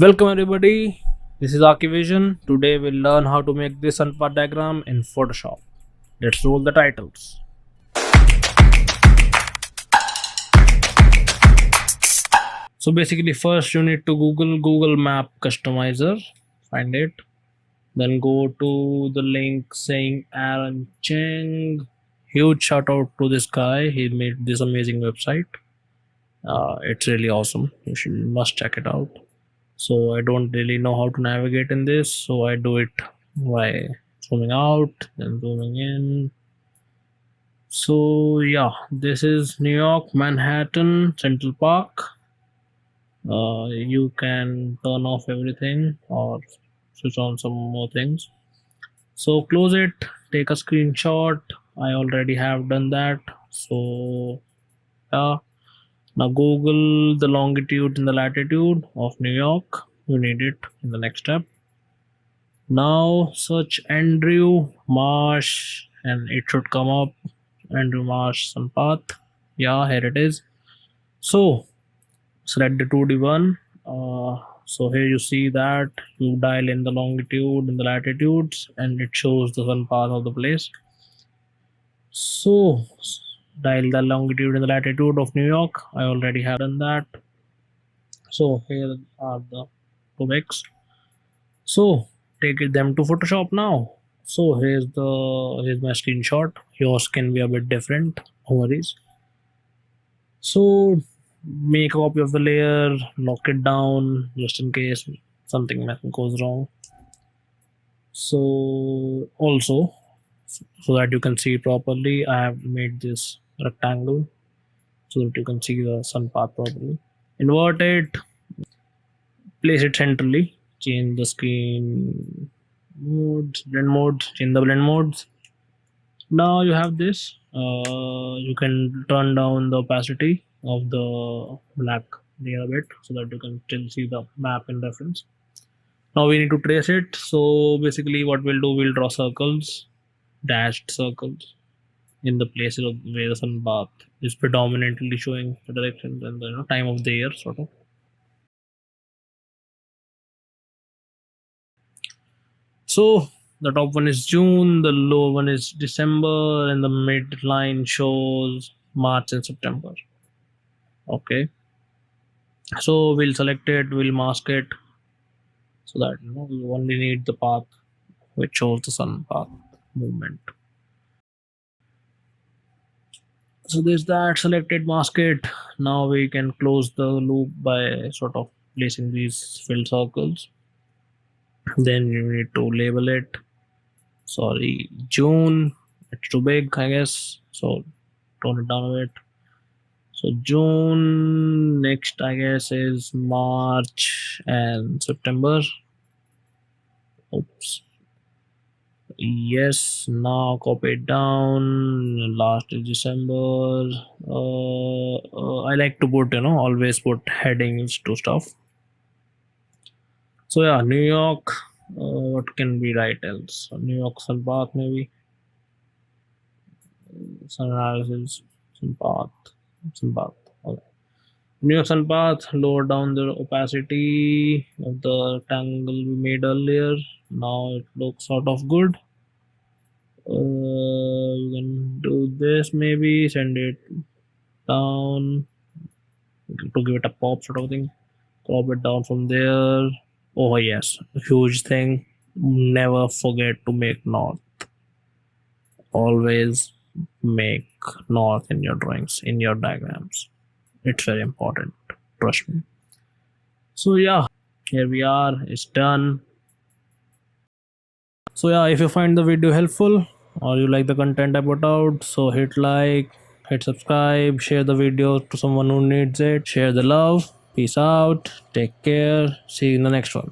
Welcome everybody. This is Archivizion. Today we'll learn how to make this unpart diagram in Photoshop. Let's roll the titles. So basically first you need to Google Map Customizer. Find it. Then go to the link saying Aaron Cheng. Huge shout out to this guy. He made this amazing website. It's really awesome. Must check it out. So I don't really know how to navigate in this, so I do it by zooming out then zooming in. So yeah, this is New York, Manhattan, Central Park. You can turn off everything or switch on some more things. So close it, take a screenshot. I already have done that. So yeah, now Google the longitude and the latitude of New York. You need it in the next step. Now search Andrew Marsh and it should come up. Andrew Marsh some path. Yeah, here it is. So select the 2D one. So here you see that you dial in the longitude and the latitudes and it shows the sun path of the place. So dial the longitude and the latitude of New York. I already have done that. So here are the two mix. So take them to Photoshop now. So here's my screenshot. Yours can be a bit different, no worries. So make a copy of the layer, lock it down just in case something goes wrong. So also, so that you can see properly, I have made this rectangle so that you can see the sun path properly. Invert it, place it centrally, change the screen modes, blend modes, change the blend modes. Now you have this. You can turn down the opacity of the black layer a bit so that you can still see the map in reference. Now we need to trace it. So basically what we'll do, we'll draw circles, dashed circles in the places of where the sun path is predominantly showing the direction and the time of the year sort of. So the top one is June, the low one is December, and the mid line shows March and September. Okay. So we'll select it, we'll mask it so that we only need the path which shows the sun path movement. So there's that selected, mask it. Now we can close the loop by sort of placing these filled circles. Then you need to label it. Sorry, June. It's too big, I guess. So tone it down a bit. So June. Next, I guess, is March and September. Oops. Yes. Now copy it down. Last is December. I like to put, always put headings to stuff. So yeah, New York. What can we write else? New York sun path maybe. Sun analysis, sun path. Okay. New York sun path. Lower down the opacity of the rectangle we made earlier. Now it looks sort of good. You can do this maybe. Send it down to give it a pop sort of thing. Crop it down from there. Oh yes, huge thing. Never forget to make north. Always make north in your drawings, in your diagrams. It's very important. Trust me. So yeah, here we are. It's done. So yeah, if you find the video helpful or you like the content I put out, so hit like, hit subscribe, share the video to someone who needs it. Share the love. Peace out. Take care. See you in the next one.